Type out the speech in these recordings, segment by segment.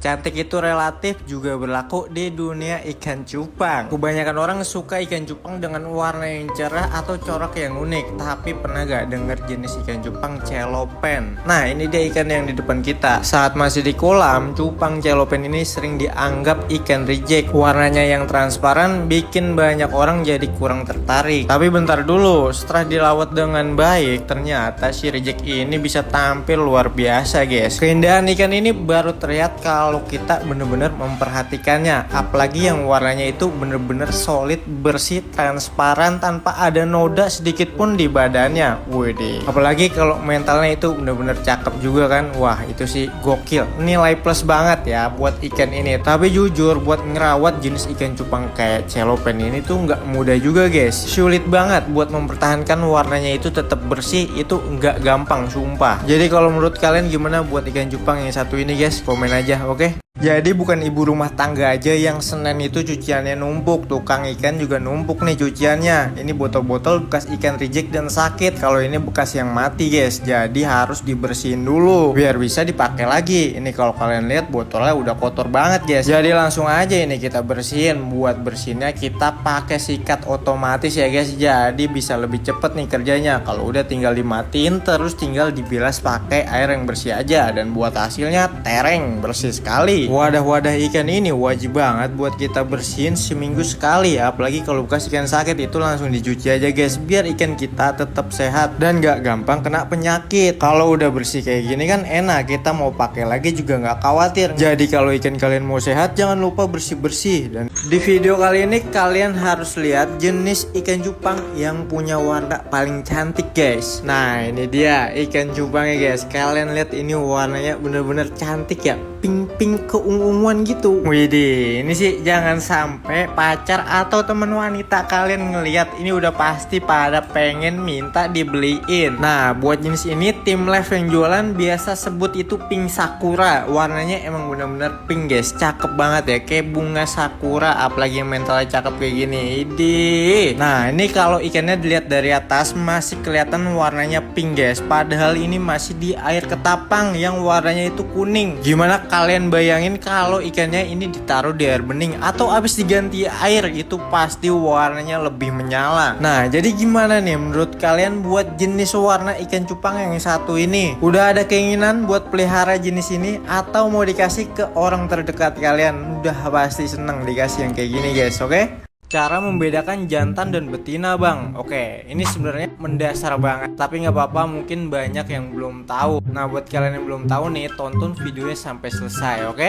cantik itu relatif juga berlaku di dunia ikan cupang. Kebanyakan orang suka ikan cupang dengan warna yang cerah atau corak yang unik. Tapi pernah gak denger jenis ikan cupang celopen? Nah, ini dia ikan yang di depan kita. Saat masih di kolam, cupang celopen ini sering dianggap ikan reject. Warnanya yang transparan bikin banyak orang jadi kurang tertarik. Tapi bentar dulu, setelah dilawat dengan baik, ternyata si reject ini bisa tampil luar biasa guys. Keindahan ikan ini baru terlihat kalau kita bener-bener memperhatikannya. Apalagi yang warnanya itu bener-bener solid, bersih, transparan, tanpa ada noda sedikit pun di badannya. Widih. Apalagi kalau mentalnya itu bener-bener cakep juga kan. Wah, itu sih gokil. Nilai plus banget ya buat ikan ini. Tapi jujur, buat ngerawat jenis ikan cupang kayak celopen ini tuh nggak mudah juga guys. Sulit banget buat mempertahankan warnanya itu tetap bersih, itu nggak gampang sumpah. Jadi kalau menurut kalian gimana buat ikan cupang yang satu ini guys? Komen aja, oke? Jadi bukan ibu rumah tangga aja yang Senin itu cuciannya numpuk, tukang ikan juga numpuk nih cuciannya. Ini botol-botol bekas ikan reject dan sakit. Kalau ini bekas yang mati guys, jadi harus dibersihin dulu biar bisa dipakai lagi. Ini kalau kalian lihat botolnya udah kotor banget guys. Jadi langsung aja ini kita bersihin. Buat bersihnya kita pakai sikat otomatis ya guys. Jadi bisa lebih cepet nih kerjanya. Kalau udah tinggal dimatiin, terus tinggal dibilas pakai air yang bersih aja. Dan buat hasilnya tereng, bersih sekali. Wadah-wadah ikan ini wajib banget buat kita bersihin seminggu sekali ya. Apalagi kalau bekas ikan sakit itu langsung dicuci aja guys, biar ikan kita tetap sehat dan gak gampang kena penyakit. Kalau udah bersih kayak gini kan enak, kita mau pakai lagi juga gak khawatir. Jadi kalau ikan kalian mau sehat, jangan lupa bersih-bersih. Dan di video kali ini kalian harus lihat jenis ikan cupang yang punya warna paling cantik guys. Nah, ini dia ikan cupangnya guys. Kalian lihat ini warnanya bener-bener cantik ya, pink-pink keunguan gitu. Widih, ini sih jangan sampai pacar atau temen wanita kalian ngelihat ini udah pasti pada pengen minta dibeliin. Nah, buat jenis ini tim live yang jualan biasa sebut itu pink sakura. Warnanya emang bener-bener pink guys, cakep banget ya, kayak bunga sakura. Apalagi yang mentalnya cakep kayak gini. Idih. Nah, ini kalau ikannya dilihat dari atas masih kelihatan warnanya pink guys, padahal ini masih di air ketapang yang warnanya itu kuning. Gimana kalian bayangin kalau ikannya ini ditaruh di air bening atau habis diganti air, itu pasti warnanya lebih menyala. Nah, jadi gimana nih menurut kalian buat jenis warna ikan cupang yang satu ini? Udah ada keinginan buat pelihara jenis ini atau mau dikasih ke orang terdekat kalian? Udah pasti seneng dikasih yang kayak gini guys, oke? Cara membedakan jantan dan betina bang. Oke, ini sebenarnya mendasar banget, tapi nggak apa-apa, mungkin banyak yang belum tahu. Nah, buat kalian yang belum tahu nih, tonton videonya sampai selesai, oke?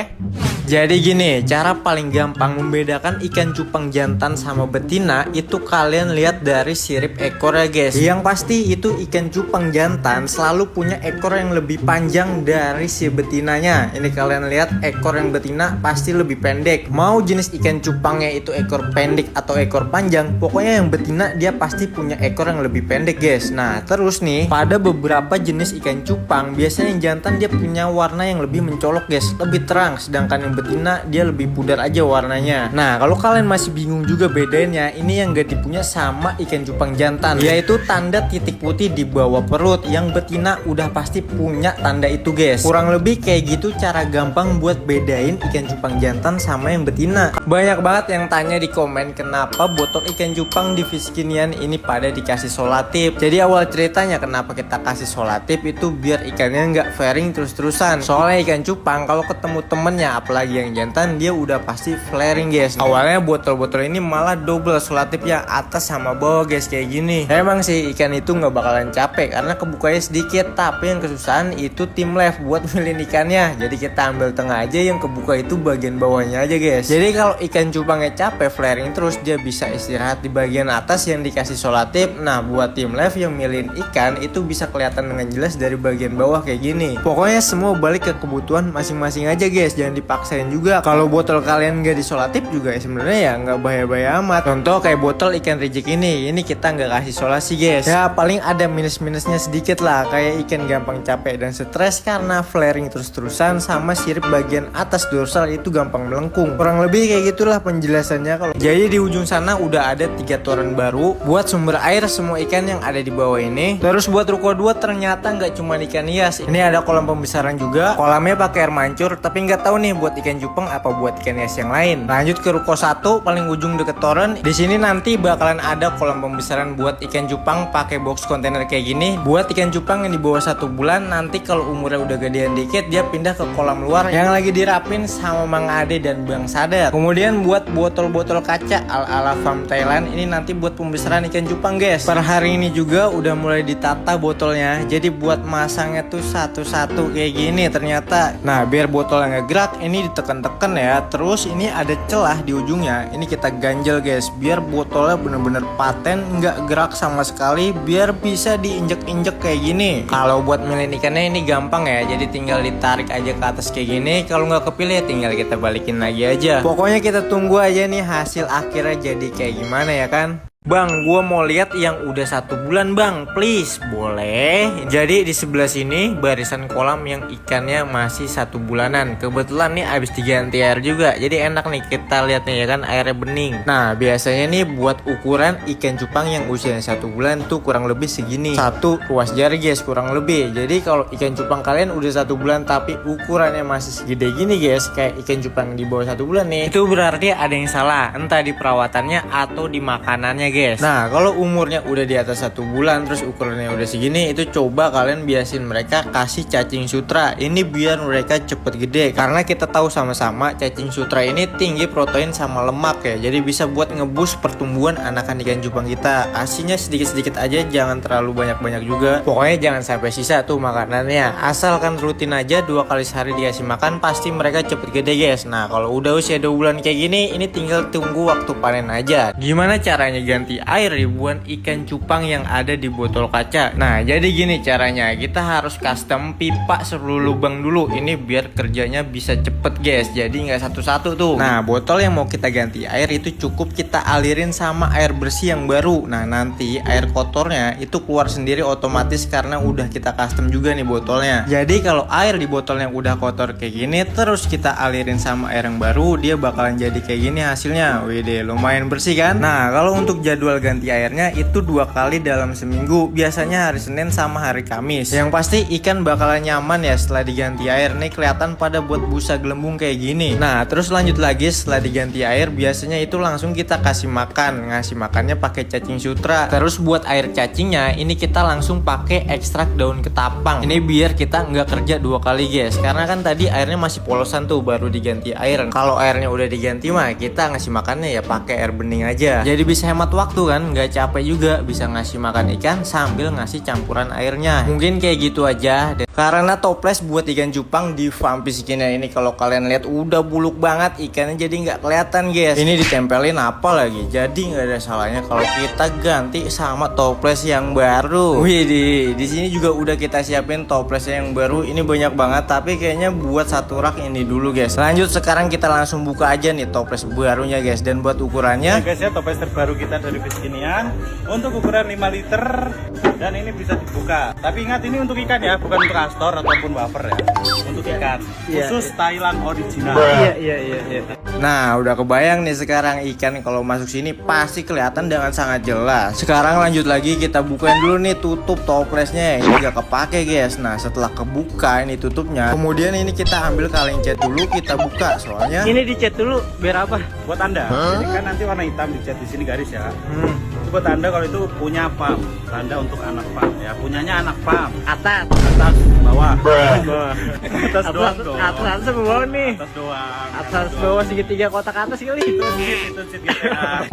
Jadi gini, cara paling gampang membedakan ikan cupang jantan sama betina itu kalian lihat dari sirip ekornya guys. Yang pasti itu ikan cupang jantan selalu punya ekor yang lebih panjang dari si betinanya. Ini kalian lihat ekor yang betina pasti lebih pendek. Mau jenis ikan cupangnya itu ekor pendek atau ekor panjang, pokoknya yang betina dia pasti punya ekor yang lebih pendek guys. Nah, terus nih pada beberapa jenis ikan cupang biasanya yang jantan dia punya warna yang lebih mencolok guys, lebih terang, sedangkan yang betina dia lebih pudar aja warnanya. Nah, kalau kalian masih bingung juga bedanya, ini yang gak dipunya sama ikan cupang jantan, yaitu tanda titik putih di bawah perut. Yang betina udah pasti punya tanda itu guys. Kurang lebih kayak gitu cara gampang buat bedain ikan cupang jantan sama yang betina. Banyak banget yang tanya di komen kenapa botol ikan cupang di Fiskinian ini pada dikasih solatip. Jadi awal ceritanya kenapa kita kasih solatip itu biar ikannya nggak flaring terus-terusan. Soalnya ikan cupang kalau ketemu temennya, apalagi yang jantan, dia udah pasti flaring guys. Awalnya botol-botol ini malah double solatipnya, atas sama bawah guys kayak gini. Emang sih ikan itu nggak bakalan capek karena kebukanya sedikit, tapi yang kesusahan itu tim live buat milihin ikannya. Jadi kita ambil tengah aja, yang kebuka itu bagian bawahnya aja guys. Jadi kalau ikan cupangnya capek flaring terus, dia bisa istirahat di bagian atas yang dikasih solatip. Nah, buat tim live yang milihin ikan itu bisa kelihatan dengan jelas dari bagian bawah kayak gini. Pokoknya semua balik ke kebutuhan masing-masing aja guys, jangan dipaksain juga. Kalau botol kalian nggak disolatip juga sebenarnya ya nggak bahaya-bahaya amat. Contoh kayak botol ikan reject ini kita nggak kasih solasi guys. Ya paling ada minus-minusnya sedikit lah, kayak ikan gampang capek dan stres karena flaring terus-terusan, sama sirip bagian atas dorsal itu gampang melengkung. Kurang lebih kayak gitulah penjelasannya. Kalau jadi di ujung sana udah ada 3 toren baru buat sumber air semua ikan yang ada di bawah ini. Terus buat ruko 2 ternyata nggak cuma ikan hias, ini ada kolam pembesaran juga. Kolamnya pakai air mancur, tapi nggak tahu nih buat ikan cupang apa buat ikan hias yang lain. Lanjut ke ruko 1 paling ujung deket toren. Di sini nanti bakalan ada kolam pembesaran buat ikan cupang pakai box kontainer kayak gini. Buat ikan cupang yang di bawah 1 bulan, nanti kalau umurnya udah gedean dikit dia pindah ke kolam luar yang lagi dirapin sama Mang Ade dan Bang Sadar. Kemudian buat botol-botol kaca ala farm Thailand, ini nanti buat pembesaran ikan cupang guys. Per hari ini juga udah mulai ditata botolnya, jadi buat masangnya tuh satu-satu kayak gini ternyata. Nah biar botolnya nggak gerak, ini ditekan-tekan ya. Terus ini ada celah di ujungnya, ini kita ganjel guys, biar botolnya bener-bener paten, nggak gerak sama sekali, biar bisa diinjek-injek kayak gini. Kalau buat milihin ikannya ini gampang ya, jadi tinggal ditarik aja ke atas kayak gini. Kalau nggak kepilih ya tinggal kita balikin lagi aja. Pokoknya kita tunggu aja nih hasil akhirnya jadi kayak gimana ya kan. Bang, gua mau lihat yang udah 1 bulan bang, please. Boleh. Jadi di sebelah sini barisan kolam yang ikannya masih 1 bulanan. Kebetulan nih abis diganti air juga, jadi enak nih kita lihat nih ya kan, airnya bening. Nah biasanya nih buat ukuran ikan cupang yang usianya 1 bulan tuh kurang lebih segini, 1 ruas jari guys, kurang lebih. Jadi kalau ikan cupang kalian udah 1 bulan tapi ukurannya masih segede gini guys, kayak ikan cupang di bawah 1 bulan nih, itu berarti ada yang salah, entah di perawatannya atau di makanannya guys. Nah kalau umurnya udah di atas 1 bulan terus ukurannya udah segini, itu coba kalian biasin mereka kasih cacing sutra. Ini biar mereka cepet gede, karena kita tahu sama-sama cacing sutra ini tinggi protein sama lemak ya, jadi bisa buat ngeboost pertumbuhan anakan ikan cupang kita. Kasihnya sedikit-sedikit aja, jangan terlalu banyak-banyak juga. Pokoknya jangan sampai sisa tuh makanannya, asalkan rutin aja 2 kali sehari dikasih makan, pasti mereka cepet gede guys. Nah kalau udah usia 2 bulan kayak gini, ini tinggal tunggu waktu panen aja. Gimana caranya ganti air ribuan ikan cupang yang ada di botol kaca? Nah jadi gini caranya, kita harus custom pipa 10 lubang dulu, ini biar kerjanya bisa cepet guys, jadi nggak satu-satu tuh. Nah botol yang mau kita ganti air itu cukup kita alirin sama air bersih yang baru. Nah nanti air kotornya itu keluar sendiri otomatis karena udah kita custom juga nih botolnya. Jadi kalau air di botol yang udah kotor kayak gini terus kita alirin sama air yang baru, dia bakalan jadi kayak gini hasilnya. Widih, lumayan bersih kan? Nah kalau untuk jadwal ganti airnya itu 2 kali dalam seminggu, biasanya hari Senin sama hari Kamis. Yang pasti ikan bakalan nyaman ya setelah diganti air, nih kelihatan pada buat busa gelembung kayak gini. Nah terus lanjut lagi, setelah diganti air biasanya itu langsung kita kasih makan. Ngasih makannya pakai cacing sutra. Terus buat air cacingnya ini kita langsung pakai ekstrak daun ketapang. Ini biar kita nggak kerja 2 kali guys, karena kan tadi airnya masih polosan tuh baru diganti air. Kalau airnya udah diganti mah kita ngasih makannya ya pakai air bening aja, jadi bisa hemat waktu kan, nggak capek juga, bisa ngasih makan ikan sambil ngasih campuran airnya. Mungkin kayak gitu aja. Karena toples buat ikan cupang di farm Fisikina ini kalau kalian lihat udah buluk banget, ikannya jadi nggak kelihatan guys. Ini ditempelin apa lagi, jadi nggak ada salahnya kalau kita ganti sama toples yang baru. Wih, di sini juga udah kita siapin toplesnya yang baru. Ini banyak banget tapi kayaknya buat 1 rak ini dulu guys. Lanjut sekarang kita langsung buka aja nih toples barunya guys. Dan buat ukurannya guys ya, toples terbaru kita dari Fisikinian untuk ukuran 5 liter dan ini bisa dibuka. Tapi ingat ini untuk ikan ya, bukan untuk astor ataupun wafer ya. Untuk ikan khusus Thailand original. Iya. Nah udah kebayang nih sekarang ikan kalau masuk sini pasti kelihatan dengan sangat jelas. Sekarang lanjut lagi, kita bukain dulu nih tutup toplesnya. Ini gak kepake guys. Nah setelah kebuka ini tutupnya, kemudian ini kita ambil kaleng cat dulu, kita buka. Soalnya ini dicat dulu biar apa? Buat anda. Jadi kan nanti warna hitam dicat di sini garis ya. Itu buat anda kalau itu punya farm, tanda untuk anak farm ya, punyanya anak farm. Atas Bawah. atas doang dong. atas ke bawah nih. Atas doang. Atas bawah segitiga kotak atas kali. Itu sip gitu ya.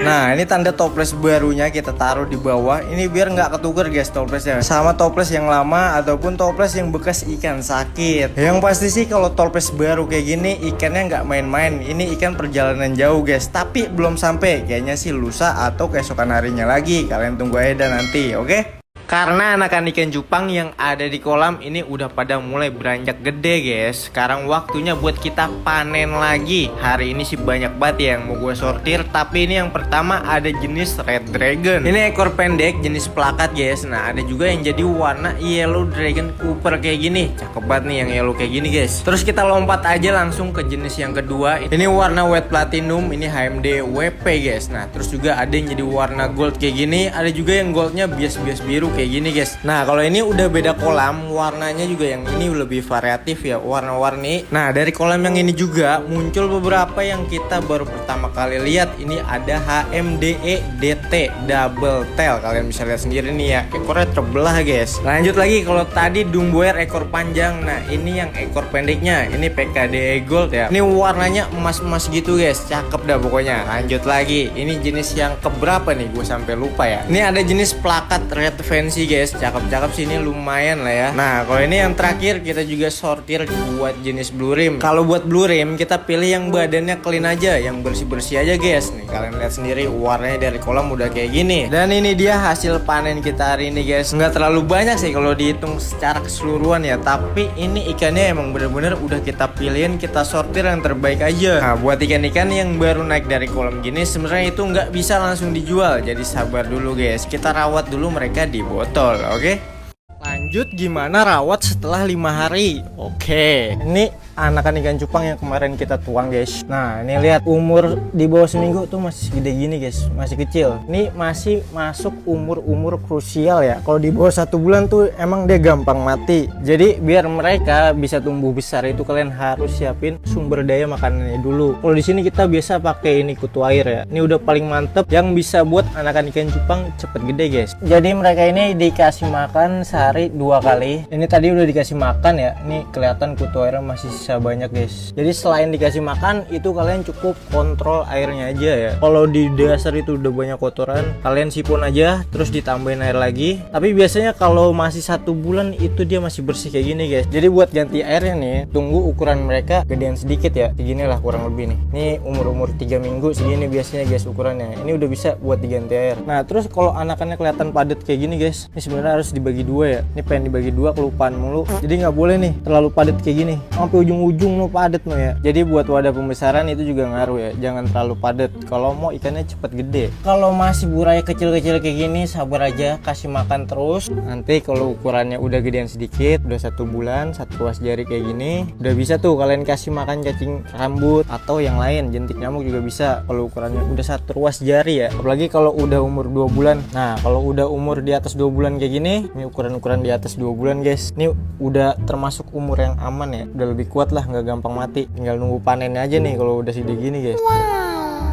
nah ini tanda toples barunya kita taruh di bawah. Ini biar nggak ketuker guys toplesnya sama toples yang lama ataupun toples yang bekas ikan sakit. Yang pasti sih kalau toples baru kayak gini ikannya nggak main-main. Ini ikan perjalanan jauh guys, tapi belum sampai, kayaknya sih lusa atau keesokan harinya lagi. Kalian tunggu aja nanti, oke? Karena anakan ikan cupang yang ada di kolam ini udah pada mulai beranjak gede guys. Sekarang waktunya buat kita panen lagi. Hari ini sih banyak banget ya yang mau gue sortir. Tapi ini yang pertama ada jenis Red Dragon. Ini ekor pendek jenis plakat guys. Nah ada juga yang jadi warna Yellow Dragon Cooper kayak gini. Cakep banget nih yang yellow kayak gini guys. Terus kita lompat aja langsung ke jenis yang kedua. Ini warna White Platinum. Ini HMD WP guys. Nah terus juga ada yang jadi warna gold kayak gini. Ada juga yang goldnya bias-bias biru kayak kayak gini guys. Nah kalau ini udah beda kolam, warnanya juga yang ini lebih variatif ya, warna-warni. Nah dari kolam yang ini juga muncul beberapa yang kita baru pertama kali lihat. Ini ada HMDE DT double tail, kalian bisa lihat sendiri nih ya, ekornya terbelah guys. Lanjut lagi, kalau tadi Dumboer ekor panjang, nah ini yang ekor pendeknya, ini PKDE Gold ya. Ini warnanya emas-emas gitu guys, cakep dah pokoknya. Lanjut lagi, ini jenis yang keberapa nih, gue sampai lupa ya. Ini ada jenis plakat Red Fancy guys, cakep-cakep sih, ini lumayan lah ya. Nah kalau ini yang terakhir kita juga sortir buat jenis blue rim. Kalau buat blue rim kita pilih yang badannya clean aja, yang bersih-bersih aja guys. Nih kalian lihat sendiri warnanya dari kolam udah kayak gini. Dan ini dia hasil panen kita hari ini guys. Nggak terlalu banyak sih kalau dihitung secara keseluruhan ya, tapi ini ikannya emang bener-bener udah kita pilihin, kita sortir yang terbaik aja. Nah buat ikan-ikan yang baru naik dari kolam gini sebenarnya itu nggak bisa langsung dijual, jadi sabar dulu guys, kita rawat dulu mereka di botol, oke? Lanjut gimana rawat setelah 5 hari. Oke, ini anakan ikan cupang yang kemarin kita tuang guys. Nah ini lihat, umur di bawah seminggu tuh masih gede gini guys, masih kecil. Ini masih masuk umur krusial ya. Kalau di bawah 1 bulan tuh emang dia gampang mati. Jadi biar mereka bisa tumbuh besar itu kalian harus siapin sumber daya makanannya dulu. Kalau di sini kita biasa pakai ini kutu air ya. Ini udah paling mantep yang bisa buat anakan ikan cupang cepet gede guys. Jadi mereka ini dikasih makan sehari 2 kali. Ini tadi udah dikasih makan ya. Ini kelihatan kutu airnya masih sisa banyak guys. Jadi selain dikasih makan itu kalian cukup kontrol airnya aja ya. Kalau di dasar itu udah banyak kotoran, kalian sipon aja terus ditambahin air lagi. Tapi biasanya kalau masih 1 bulan itu dia masih bersih kayak gini guys. Jadi buat ganti airnya nih, tunggu ukuran mereka gedean sedikit ya. Segini lah kurang lebih nih. Ini umur 3 minggu segini biasanya guys ukurannya. Ini udah bisa buat diganti air. Nah terus kalau anakannya kelihatan padat kayak gini guys, ini sebenarnya harus dibagi 2 ya. Ini pengen dibagi 2, kelupaan mulu. Jadi nggak boleh nih terlalu padat kayak gini. Sampai ujung-ujung lo padat lo ya. Jadi buat wadah pembesaran itu juga ngaruh ya. Jangan terlalu padat kalau mau ikannya cepet gede. Kalau masih buraya kecil-kecil kayak gini, sabar aja, kasih makan terus. Nanti kalau ukurannya udah gedean sedikit, udah 1 bulan, 1 ruas jari kayak gini, udah bisa tuh kalian kasih makan cacing rambut atau yang lain, jentik nyamuk juga bisa. Kalau ukurannya udah 1 ruas jari ya. Apalagi kalau udah umur 2 bulan. Nah kalau udah umur di atas 2 bulan kayak gini, ini ukuran-ukuran di atas 2 bulan guys, ini udah termasuk umur yang aman ya, udah lebih kuat lah, nggak gampang mati. Tinggal nunggu panennya aja nih kalau udah segede gini guys.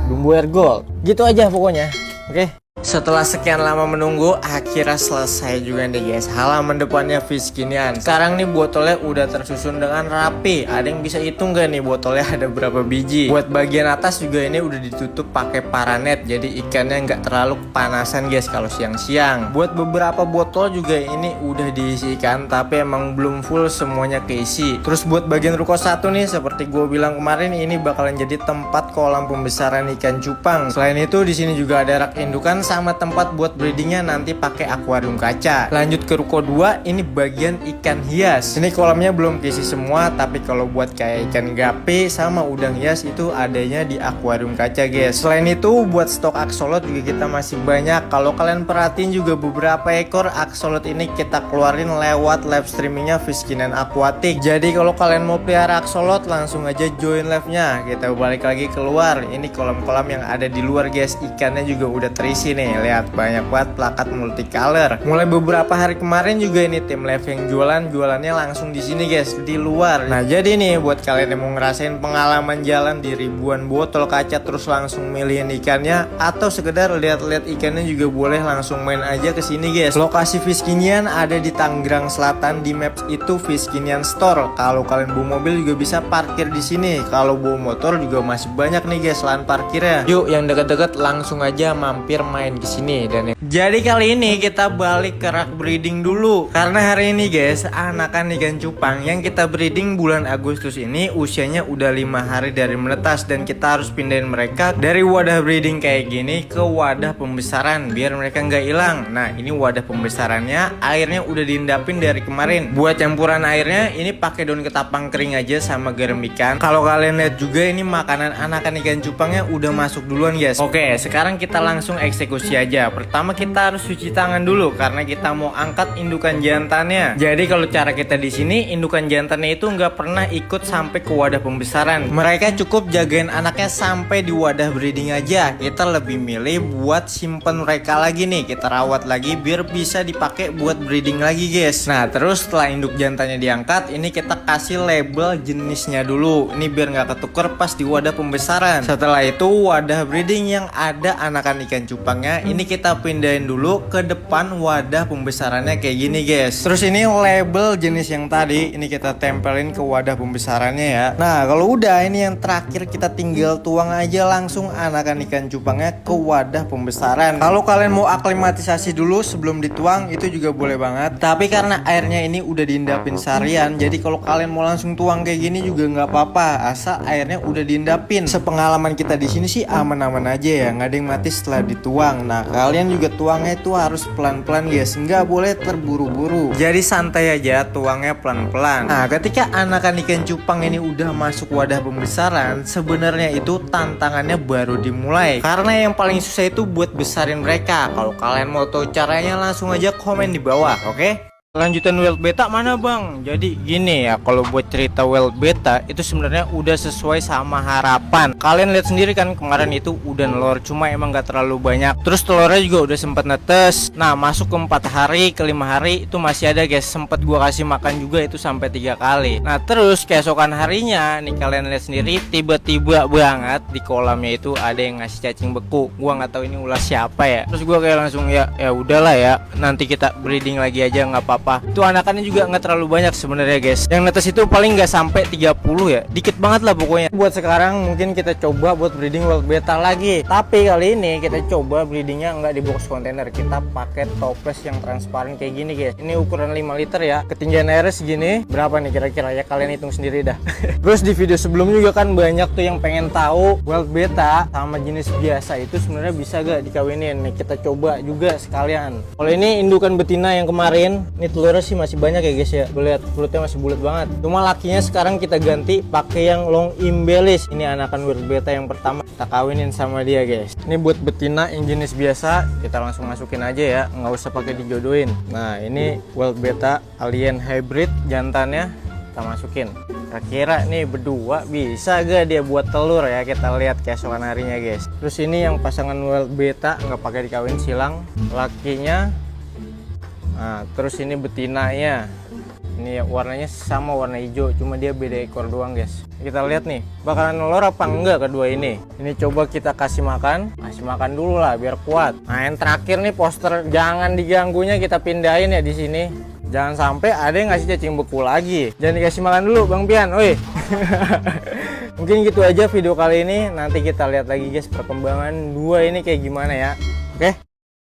Dumboer Gold gitu aja pokoknya, oke? Setelah sekian lama menunggu, akhirnya selesai juga nih guys halaman depannya Fiskinian. Sekarang nih botolnya udah tersusun dengan rapi. Ada yang bisa hitung gak nih botolnya ada berapa biji? Buat bagian atas juga ini udah ditutup pakai paranet, jadi ikannya nggak terlalu kepanasan guys kalau siang-siang. Buat beberapa botol juga ini udah diisikan, tapi emang belum full semuanya keisi. Terus buat bagian ruko 1 nih, seperti gue bilang kemarin, ini bakalan jadi tempat kolam pembesaran ikan cupang. Selain itu di sini juga ada rak indukan sama tempat buat breedingnya nanti pakai akuarium kaca. Lanjut ke ruko 2, ini bagian ikan hias. Ini kolamnya belum keisi semua, tapi kalau buat kayak ikan gape sama udang hias itu adanya di akuarium kaca guys. Selain itu buat stok axolot juga kita masih banyak. Kalau kalian perhatiin juga beberapa ekor axolot ini kita keluarin lewat live streamingnya Fiskinian Aquatic. Jadi kalau kalian mau pelihara axolot langsung aja join live-nya. Kita balik lagi keluar. Ini kolam-kolam yang ada di luar guys, ikannya juga udah terisi nih, lihat banyak banget plakat multicolor. Mulai beberapa hari kemarin juga ini tim live yang jualannya langsung di sini guys, di luar. Nah jadi nih buat kalian yang mau ngerasain pengalaman jalan di ribuan botol kaca terus langsung milihin ikannya, atau sekedar lihat-lihat ikannya juga boleh, langsung main aja ke sini guys. Lokasi Fiskinian ada di Tangerang Selatan, di maps itu Fiskinian Store. Kalau kalian bawa mobil juga bisa parkir di sini. Kalau bawa motor juga masih banyak nih guys lahan parkirnya. Yuk yang deket-deket langsung aja mampir main ke sini. Dan jadi kali ini kita balik ke rak breeding dulu, karena hari ini guys anakan ikan cupang yang kita breeding bulan Agustus ini usianya udah 5 hari dari menetas, dan kita harus pindahin mereka dari wadah breeding kayak gini ke wadah pembesaran biar mereka nggak hilang. Nah ini wadah pembesarannya, airnya udah diendapin dari kemarin. Buat campuran airnya ini pakai daun ketapang kering aja sama garam ikan. Kalau kalian lihat juga ini makanan anakan ikan cupangnya udah masuk duluan guys. Oke sekarang kita langsung eksekusi eksekusi aja. Pertama kita harus cuci tangan dulu karena kita mau angkat indukan jantannya. Jadi kalau cara kita di sini, indukan jantannya itu nggak pernah ikut sampai ke wadah pembesaran. Mereka cukup jagain anaknya sampai di wadah breeding aja. Kita lebih milih buat simpen mereka lagi nih, kita rawat lagi biar bisa dipakai buat breeding lagi guys. Nah terus setelah induk jantannya diangkat, ini kita kasih label jenisnya dulu. Ini biar nggak ketuker pas di wadah pembesaran. Setelah itu wadah breeding yang ada anakan ikan cupangnya ini kita pindahin dulu ke depan wadah pembesarannya kayak gini guys. Terus ini label jenis yang tadi ini kita tempelin ke wadah pembesarannya ya. Nah kalau udah, ini yang terakhir kita tinggal tuang aja langsung anakan ikan cupangnya ke wadah pembesaran. Kalau kalian mau aklimatisasi dulu sebelum dituang itu juga boleh banget. Tapi karena airnya ini udah diendapin seharian, jadi kalau kalian mau langsung tuang kayak gini juga nggak apa-apa, asal airnya udah diendapin. Sepengalaman kita di sini sih aman-aman aja ya, nggak ada yang mati setelah dituang. Nah kalian juga tuangnya itu harus pelan-pelan guys, nggak boleh terburu-buru. Jadi santai aja, tuangnya pelan-pelan. Nah ketika anakan ikan cupang ini udah masuk wadah pembesaran, sebenarnya itu tantangannya baru dimulai. Karena yang paling susah itu buat besarin mereka. Kalau kalian mau tahu caranya langsung aja komen di bawah, oke? Lanjutan Wild Beta mana bang? Jadi gini ya, kalau buat cerita Wild Beta itu sebenarnya udah sesuai sama harapan. Kalian lihat sendiri kan kemarin itu udah nelor, cuma emang gak terlalu banyak. Terus telurnya juga udah sempet netes. Nah masuk ke 4 hari, ke 5 hari itu masih ada guys. Sempet gua kasih makan juga itu sampai 3 kali. Nah terus keesokan harinya nih kalian lihat sendiri, tiba-tiba banget di kolamnya itu ada yang ngasih cacing beku. Gua nggak tahu ini ulas siapa ya. Terus gua kayak langsung ya udahlah ya, nanti kita breeding lagi aja nggak apa-apa. Itu anakannya juga nggak terlalu banyak sebenarnya guys. Yang netes itu paling nggak sampai 30 ya, dikit banget lah pokoknya. Buat sekarang mungkin kita coba buat breeding Wild Beta lagi. Tapi kali ini kita coba breedingnya nggak di box kontainer, kita pakai toples yang transparan kayak gini guys. Ini ukuran 5 liter ya, ketinggian airnya segini. Berapa nih kira-kira ya, kalian hitung sendiri dah. Terus di video sebelum juga kan banyak tuh yang pengen tahu Wild Beta sama jenis biasa itu sebenarnya bisa gak dikawinin. Nih kita coba juga sekalian. Kalau ini indukan betina yang kemarin, ini telurnya sih masih banyak ya guys ya. Lihat perutnya masih bulat banget. Cuma lakinya sekarang kita ganti pakai yang long embellish. Ini anakan Wild Beta yang pertama kita kawinin sama dia guys. Ini buat betina yang jenis biasa, kita langsung masukin aja ya, nggak usah pakai dijodohin. Nah ini Wild Beta alien hybrid jantannya kita masukin. Kira-kira nih berdua bisa gak dia buat telur ya, kita lihat keesokan harinya guys. Terus ini yang pasangan Wild Beta nggak pakai dikawin silang, lakinya. Nah, terus ini betinanya. Ini warnanya sama warna hijau, cuma dia beda ekor doang guys. Kita lihat nih, bakalan nelor apa enggak kedua ini. Ini coba kita kasih makan dulu lah biar kuat. Nah, yang terakhir nih poster jangan diganggunya kita pindahin ya di sini. Jangan sampai ada yang ngasih cacing beku lagi. Jangan dikasih makan dulu Bang Pian, woi. Mungkin gitu aja video kali ini. Nanti kita lihat lagi guys perkembangan dua ini kayak gimana ya. Oke.